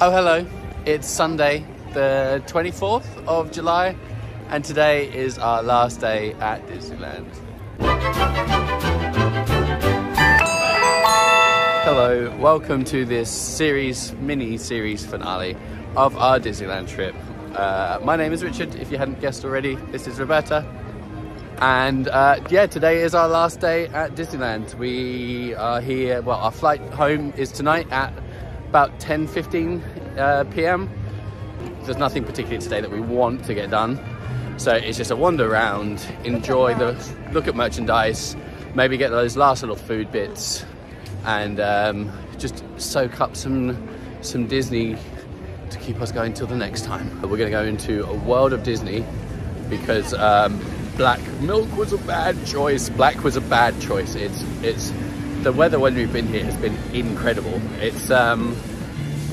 Oh, hello. It's Sunday, the 24th of July, and today is our last day at Disneyland. Hello, welcome to this mini-series finale of our Disneyland trip. My name is Richard, if you hadn't guessed already. This is Roberta. And yeah, today is our last day at Disneyland. We are here, well, our flight home is tonight at about 10:15 p.m. There's nothing particularly today that we want to get done. So it's just a wander around, enjoy look at merchandise, maybe get those last little food bits, and just soak up some Disney to keep us going till the next time. We're gonna go into a world of Disney because black milk was a bad choice. Black was a bad choice. It's the weather when we've been here has been incredible. It's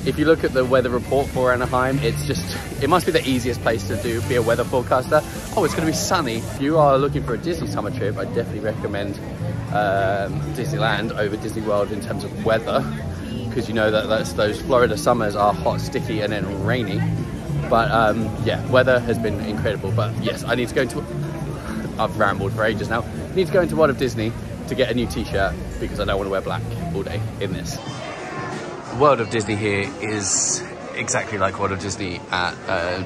if you look at the weather report for Anaheim, it must be the easiest place to be a weather forecaster. Oh, it's going to be sunny. If you are looking for a Disney summer trip, I definitely recommend Disneyland over Disney World in terms of weather, because you know that those Florida summers are hot, sticky, and then rainy. But yeah, weather has been incredible. But yes, I need to go into. I've rambled for ages now. I need to go into World of Disney to get a new t-shirt because I don't want to wear black all day in this. World of Disney here is exactly like World of Disney at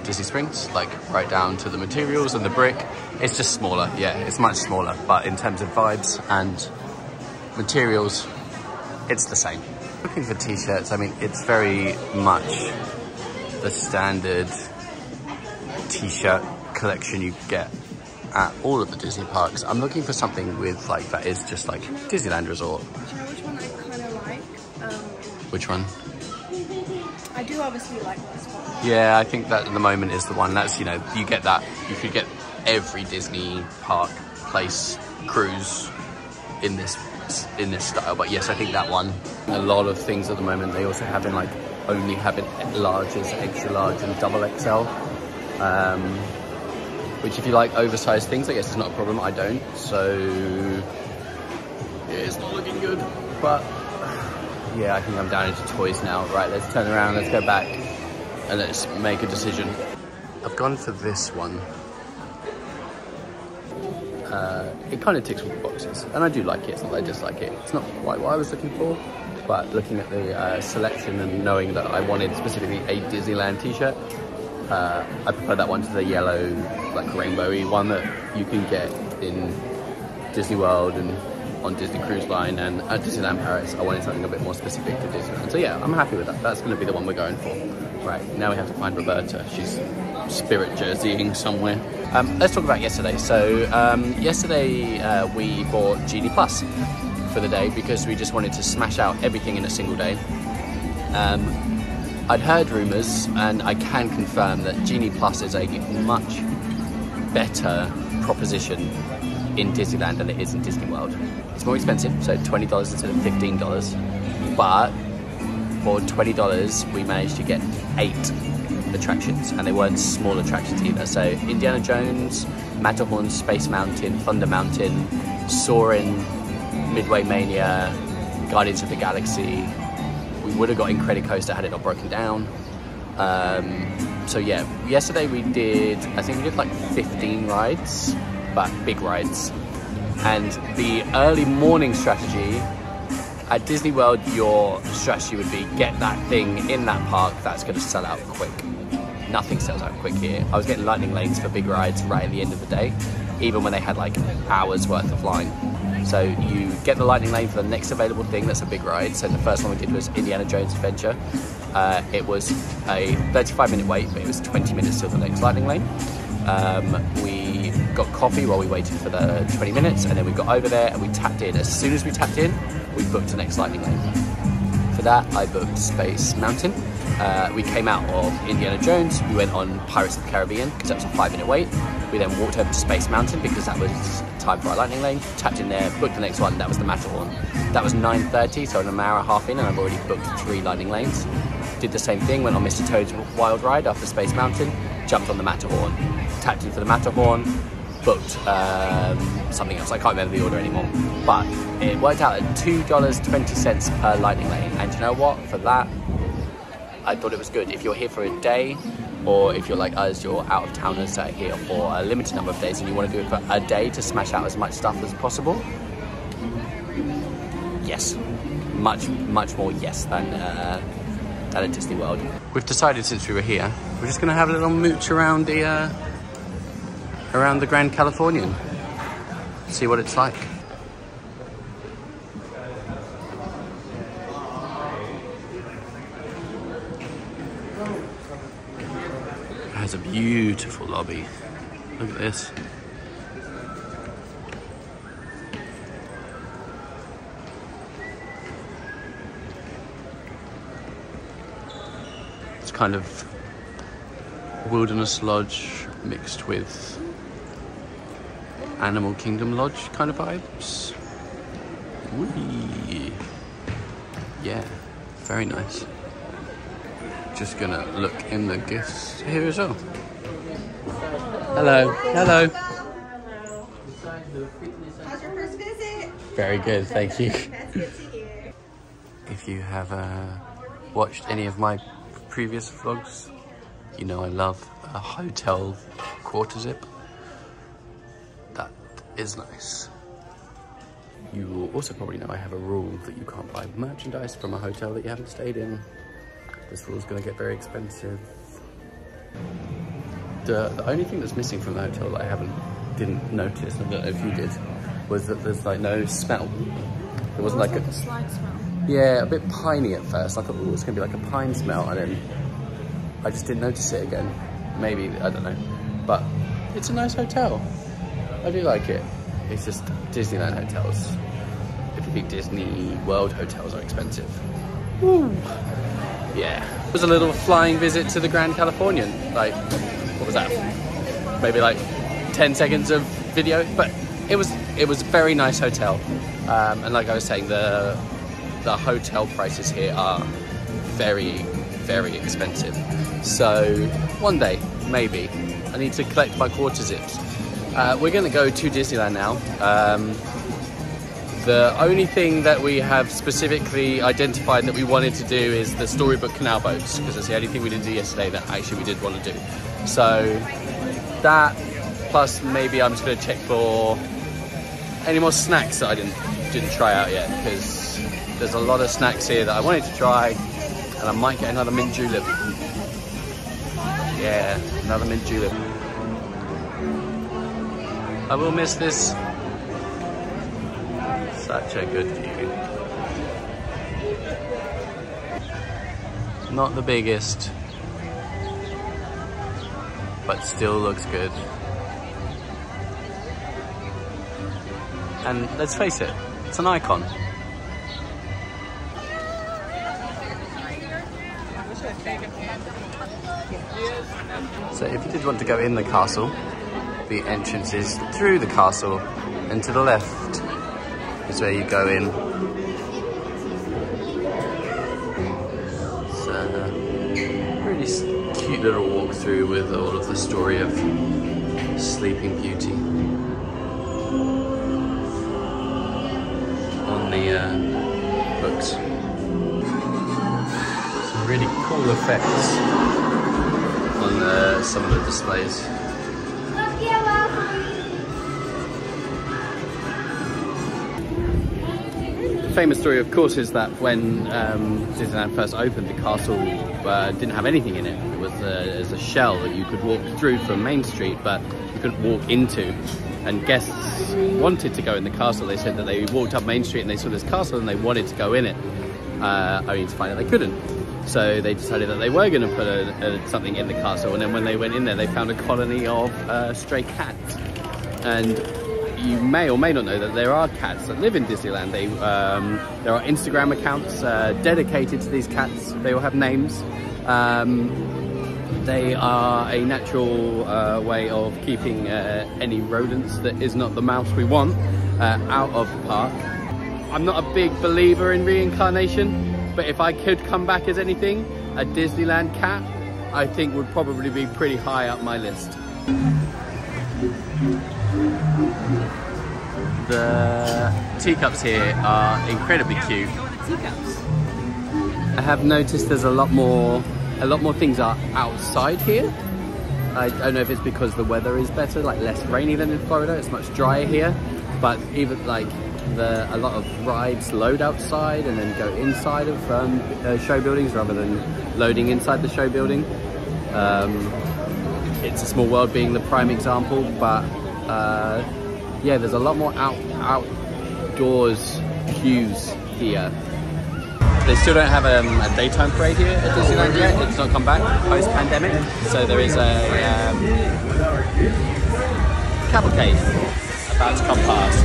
Disney Springs, like right down to the materials and the brick. It's just smaller, yeah, it's much smaller, but in terms of vibes and materials, it's the same. Looking for t-shirts, I mean, it's very much the standard t-shirt collection you get at all of the Disney parks. I'm looking for something with like that is just like Disneyland Resort. Do you know which one I kind of like? Which one? I do obviously like this one. Yeah, I think that at the moment is the one. That's, you know, you get that. You could get every Disney park place cruise in this style. But yes, I think that one. A lot of things at the moment they also have in like only have it larges, extra large, and double XL. Which if you like oversized things, I guess is not a problem. I don't, so yeah, it's not looking good. But yeah, I think I'm down into toys now. Right, let's turn around, let's go back, and let's make a decision. I've gone for this one. It kind of ticks all the boxes, and I do like it. It's not that I dislike it. It's not quite what I was looking for, but looking at the selection and knowing that I wanted specifically a Disneyland t-shirt, I prefer that one to the yellow, like rainbowy one that you can get in Disney World and on Disney Cruise Line and at Disneyland Paris. I wanted something a bit more specific to Disneyland. So yeah, I'm happy with that. That's going to be the one we're going for. Right, now we have to find Roberta. She's spirit jerseying somewhere. Let's talk about yesterday. So yesterday we bought Genie Plus for the day because we just wanted to smash out everything in a single day. I'd heard rumours, and I can confirm that Genie Plus is a much better proposition in Disneyland than it is in Disney World. It's more expensive, so $20 instead of $15, but for $20 we managed to get 8 attractions, and they weren't small attractions either. So Indiana Jones, Matterhorn, Space Mountain, Thunder Mountain, Soarin', Midway Mania, Guardians of the Galaxy. We would have got Incredicoaster had it not broken down. So yeah, yesterday we did, I think we did like 15 rides, but big rides. And the early morning strategy, at Disney World, your strategy would be get that thing in that park that's going to sell out quick. Nothing sells out quick here. I was getting lightning lanes for big rides right at the end of the day, even when they had like hours worth of line. So you get the lightning lane for the next available thing that's a big ride. So the first one we did was Indiana Jones Adventure. It was a 35-minute wait, but it was 20 minutes till the next lightning lane. We got coffee while we waited for the 20 minutes, and then we got over there and we tapped in. As soon as we tapped in, we booked the next lightning lane. For that, I booked Space Mountain. We came out of Indiana Jones, we went on Pirates of the Caribbean because that was a 5-minute wait. We then walked over to Space Mountain because that was time for our lightning lane, tapped in there, booked the next one, that was the Matterhorn. That was 9:30, so an hour and a half in, and I've already booked 3 lightning lanes. Did the same thing, went on Mr. Toad's Wild Ride after Space Mountain, jumped on the Matterhorn, tapped in for the Matterhorn, booked something else. I can't remember the order anymore, but it worked out at $2.20 per lightning lane. And you know what? For that, I thought it was good. If you're here for a day, or if you're like us, you're out of towners that are here for a limited number of days and you want to do it for a day to smash out as much stuff as possible, yes. Much more yes than at Disney World. We've decided since we were here, we're just gonna have a little mooch around the Grand Californian. See what it's like. It has a beautiful lobby. Look at this. Kind of Wilderness Lodge mixed with Animal Kingdom Lodge kind of vibes. Whee! Yeah, very nice. Just gonna look in the gifts here as well. Hello, hello. How's your first visit? Very good, thank you. That's good to hear. If you have watched any of my previous vlogs, you know I love a hotel quarter zip. That is nice. You will also probably know I have a rule that you can't buy merchandise from a hotel that you haven't stayed in. This rule is going to get very expensive. The only thing that's missing from the hotel that I didn't notice, I don't know if you did, was that there's like no smell. There wasn't like a slight smell. Yeah, a bit piney at first. I thought, oh, it's going to be like a pine smell, and then I just didn't notice it again. Maybe, I don't know. But it's a nice hotel. I do like it. It's just Disneyland hotels. If you think Disney World hotels are expensive. Woo! Yeah. It was a little flying visit to the Grand Californian. Like, what was that? Maybe like 10 seconds of video, but it was a very nice hotel. And like I was saying, the hotel prices here are very, very expensive. So one day, maybe, I need to collect my quarter zips. We're going to go to Disneyland now. The only thing that we have specifically identified that we wanted to do is the Storybook Canal Boats, because it's the only thing we didn't do yesterday that actually we did want to do. So that, plus maybe I'm just going to check for any more snacks that I didn't try out yet, because there's a lot of snacks here that I wanted to try, and I might get another mint julep. Yeah, another mint julep. I will miss this. Such a good view. Not the biggest, but still looks good. And let's face it, it's an icon. So if you did want to go in the castle, the entrance is through the castle, and to the left is where you go in. It's a really cute little walkthrough with all of the story of Sleeping Beauty on the books. Some really cool effects on some of the displays. The famous story, of course, is that when Disneyland first opened, the castle didn't have anything in it. It was a shell that you could walk through from Main Street, but you couldn't walk into. And guests wanted to go in the castle. They said that they walked up Main Street and they saw this castle and they wanted to go in it, only to find that they couldn't. So they decided that they were going to put something in the castle, and then when they went in there, they found a colony of stray cats. And you may or may not know that there are cats that live in Disneyland. There are Instagram accounts dedicated to these cats. They all have names. They are a natural way of keeping any rodents that is not the mouse we want out of the park. I'm not a big believer in reincarnation, but if I could come back as anything, a Disneyland cat, I think would probably be pretty high up my list. The teacups here are incredibly cute. I have noticed there's a lot more a lot more things are outside here. I don't know if it's because the weather is better, like less rainy than in Florida. It's much drier here, but even like a lot of rides load outside and then go inside of show buildings rather than loading inside the show building. It's a Small World being the prime example, but yeah, there's a lot more outdoors queues here. They still don't have a daytime parade here at Disneyland yet. It's not come back post-pandemic, so there is a cavalcade about to come past.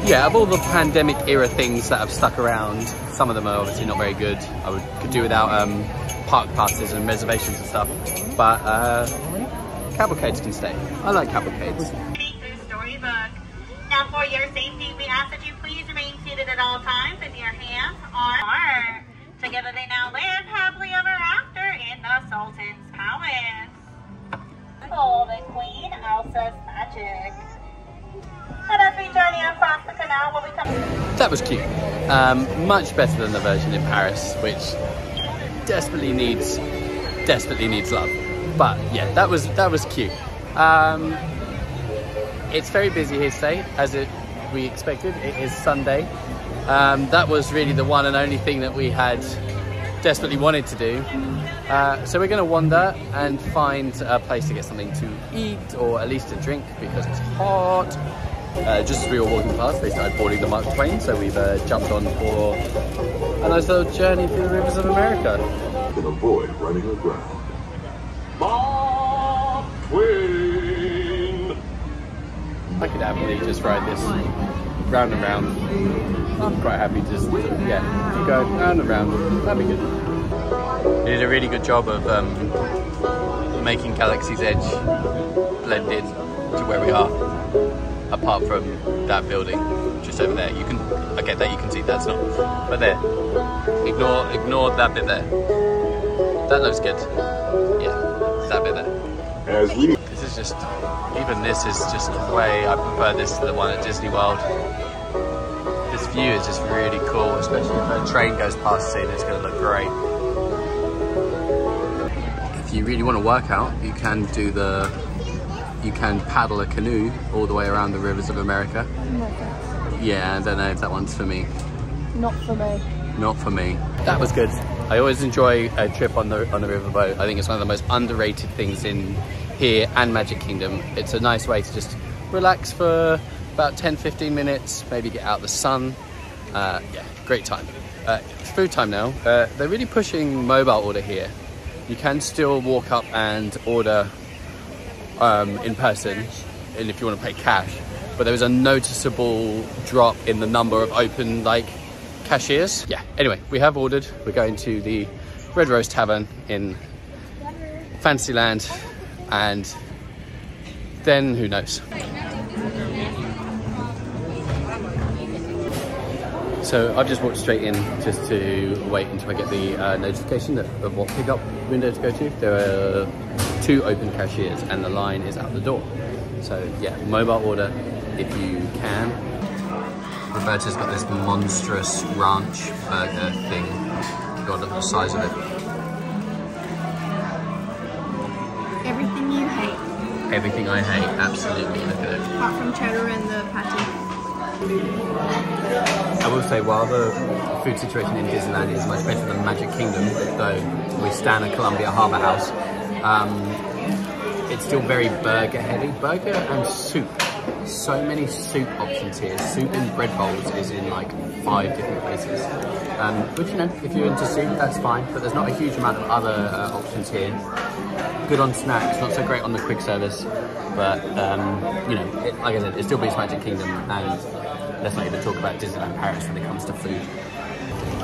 Yeah, of all the pandemic era things that have stuck around, some of them are obviously not very good. Could do without park passes and reservations and stuff, but cavalcades can stay. I like cavalcades. Storybook. Now for your safety, we ask that you please remain seated at all times with your hands on heart. Together they now live happily ever after in the Sultan's palace. Oh, the Queen Elsa's magic. And as we journey across the canal, will we come? That was cute. Much better than the version in Paris, which desperately needs love. But yeah, that was cute. It's very busy here today, as we expected. It is Sunday. That was really the one and only thing that we had desperately wanted to do. So we're going to wander and find a place to get something to eat, or at least a drink, because it's hot. Just as we were walking past, they started boarding the Mark Twain, so we've jumped on for a nice little journey through the rivers of America. Can avoid running aground. Mark Twain! I could happily just ride this round and round. I'm quite happy just to, yeah, keep going round and round. That'd be good. They did a really good job of making Galaxy's Edge blend in to where we are. Apart from that building just over there, I get that you can see that's not, but there, ignore that bit there. That looks good. Yeah, that bit there. This is just, even this is just way, I prefer this to the one at Disney World. This view is just really cool, especially if a train goes past it, it's going to look great. If you really want to work out, you can paddle a canoe all the way around the rivers of America. Yeah, I don't know if that one's for me. Not for me. Not for me. That was good. I always enjoy a trip on the riverboat. I think it's one of the most underrated things in here and Magic Kingdom. It's a nice way to just relax for about 10-15 minutes, maybe get out the sun. Yeah, great time. It's food time now. They're really pushing mobile order here. You can still walk up and order in person, and if you want to pay cash, but there was a noticeable drop in the number of open cashiers. Yeah, anyway, we have ordered. We're going to the Red Rose Tavern in Fantasyland, and then who knows. So I've just walked straight in just to wait until I get the notification of what pickup window to go to. There are 2 open cashiers and the line is out the door. So yeah, mobile order if you can. Roberta's got this monstrous ranch burger thing. God, look at the size of it. Everything you hate. Everything I hate, absolutely, look at it. Apart from cheddar and the patty. I will say, while the food situation in Disneyland is much better than Magic Kingdom, though we stand at Columbia Harbour House, it's still very burger heavy. Burger and soup. So many soup options here. Soup in bread bowls is in 5 different places. Which, you know, if you're into soup, that's fine, but there's not a huge amount of other options here. Good on snacks, not so great on the quick service, but you know, like I said, it still beats Magic Kingdom, and let's not even talk about Disneyland Paris when it comes to food.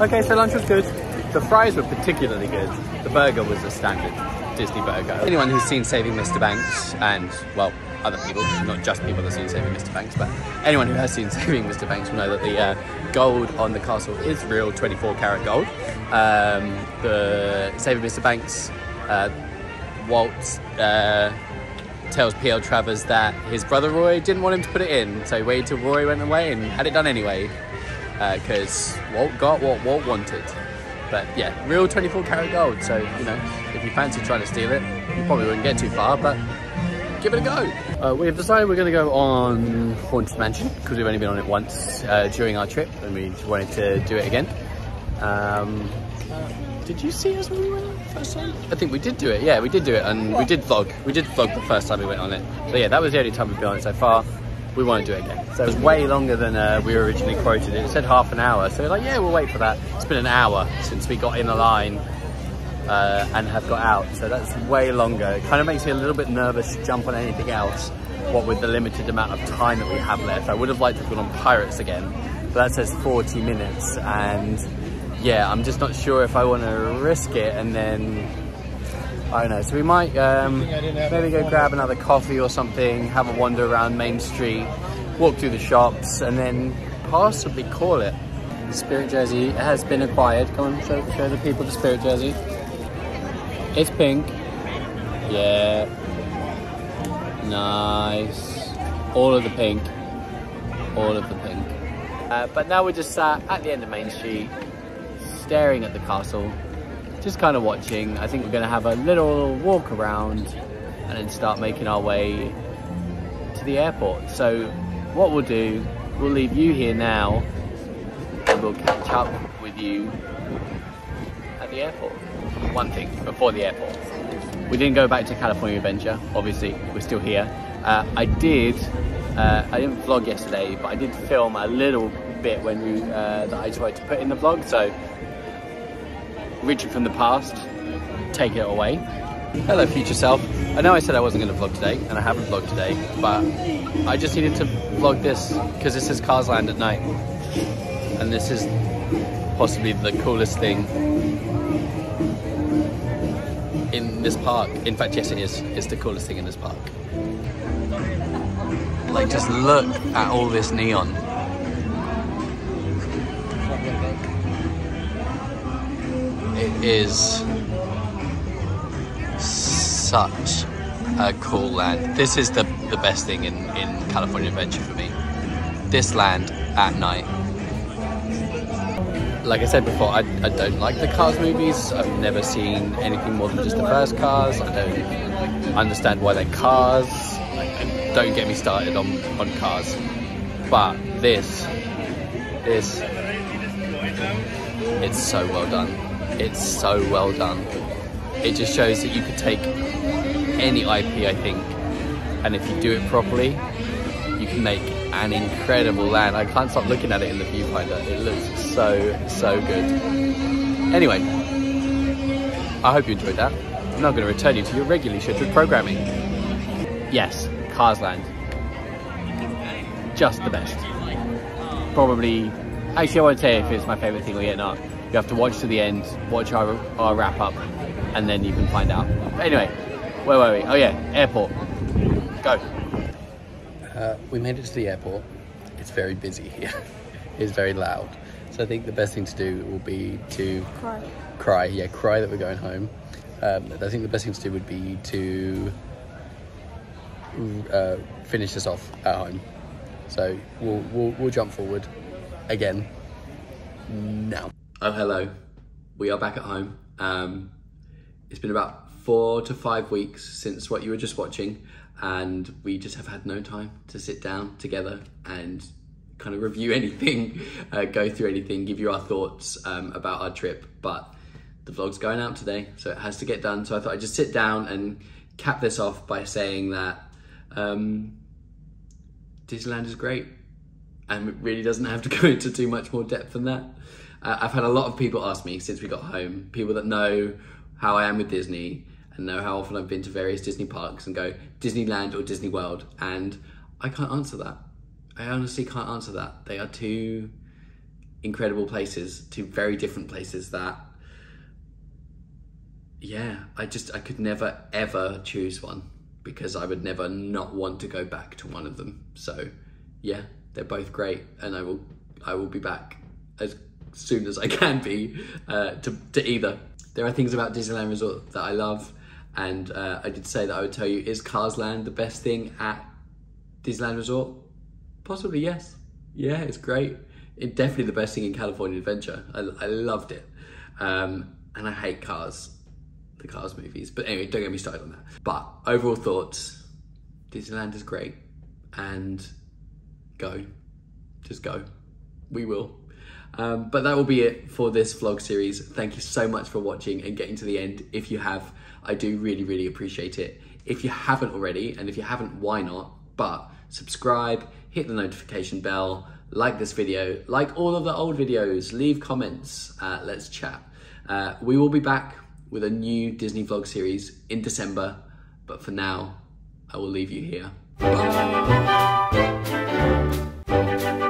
Okay, so lunch was good. The fries were particularly good. The burger was a standard Disney burger. Anyone who's seen Saving Mr. Banks, and well, other people, not just people that have seen Saving Mr. Banks, but anyone who has seen Saving Mr. Banks will know that the gold on the castle is real 24 karat gold. The Saving Mr. Banks Walt tells P.L. Travers that his brother Roy didn't want him to put it in, so he waited till Roy went away and had it done anyway, because Walt got what Walt wanted. But yeah, real 24 karat gold, so you know, if you fancy trying to steal it, you probably wouldn't get too far, but give it a go. We've decided we're going to go on Haunted Mansion, because we've only been on it once during our trip, and we wanted to do it again. Did you see us when we went on the first time? I think we did do it, yeah, we did do it, and we did vlog the first time we went on it. So yeah, that was the only time we've been on it so far. We want to do it again. So it was way longer than we were originally quoted. It said half an hour, so we're like, yeah, we'll wait for that. It's been an hour since we got in the line and have got out, so that's way longer. It kind of makes me a little bit nervous to jump on anything else, what with the limited amount of time that we have left. I would have liked to have gone on Pirates again, but that says 40 minutes, and yeah, I'm just not sure if I want to risk it, and then I don't know. So we might maybe go grab another coffee or something, have a wander around Main Street, walk through the shops, and then possibly call it. The Spirit jersey has been acquired. Come on, show the people the Spirit jersey. It's pink. Yeah. Nice. All of the pink. All of the pink. But now we're just sat at the end of Main Street, staring at the castle, just kind of watching. I think we're going to have a little walk around and then start making our way to the airport. So what we'll do, we'll leave you here now and we'll catch up with you at the airport. One thing before the airport, we didn't go back to California Adventure, obviously we're still here. I didn't vlog yesterday, but I did film a little bit when we that I tried to put in the vlog, so Richard from the past, take it away. Hello future self. I know I said I wasn't going to vlog today, and I haven't vlogged today, but I just needed to vlog this because this is Cars Land at night, and this is possibly the coolest thing in this park. In fact, yes, it is. It's the coolest thing in this park. Like, just look at all this neon. It is such a cool land. This is the best thing in California Adventure for me. This land at night. Like I said before, I don't like the Cars movies. I've never seen anything more than just the first Cars. I don't understand why they're Cars. Don't get me started on Cars. But this, it's so well done. It's so well done. It just shows that you could take any IP, I think, and if you do it properly, you can make an incredible land. I can't stop looking at it in the viewfinder. It looks so good. Anyway, I hope you enjoyed that. I'm now going to return you to your regularly scheduled programming. Yes, Cars Land. Just the best. Probably, actually I won't say if it's my favourite thing or yet not. You have to watch to the end, watch our wrap up, and then you can find out. But anyway, where were we? Oh yeah, airport. Go. We made it to the airport. It's very busy here. It's very loud. So I think the best thing to do will be to cry. Yeah, cry that we're going home. I think the best thing to do would be to finish this off at home. So we'll jump forward again now. Oh, hello. We are back at home. It's been about 4 to 5 weeks since what you were just watching, and we just have had no time to sit down together and kind of review anything, go through anything, give you our thoughts about our trip. But the vlog's going out today, so it has to get done. So I thought I'd just sit down and cap this off by saying that Disneyland is great, and it really doesn't have to go into too much more depth than that. I've had a lot of people ask me since we got home, people that know how I am with Disney and know how often I've been to various Disney parks, and go, Disneyland or Disney World? And I can't answer that. I honestly can't answer that. They are two incredible places, two very different places that, yeah, I could never ever choose one, because I would never not want to go back to one of them. So yeah, they're both great, and I will be back as soon as I can be to either. There are things about Disneyland Resort that I love, And I did say that I would tell you, is Cars Land the best thing at Disneyland Resort? Possibly, yes. Yeah, it's great. It's definitely the best thing in California Adventure. I loved it. And I hate Cars, the Cars movies. But anyway, don't get me started on that. But overall thoughts, Disneyland is great. And go. Just go. We will. But that will be it for this vlog series. Thank you so much for watching and getting to the end. If you have, I do really, really appreciate it. If you haven't already, and if you haven't, why not? But subscribe, hit the notification bell, like this video, like all of the old videos, leave comments, let's chat. We will be back with a new Disney vlog series in December, but for now, I will leave you here. Bye.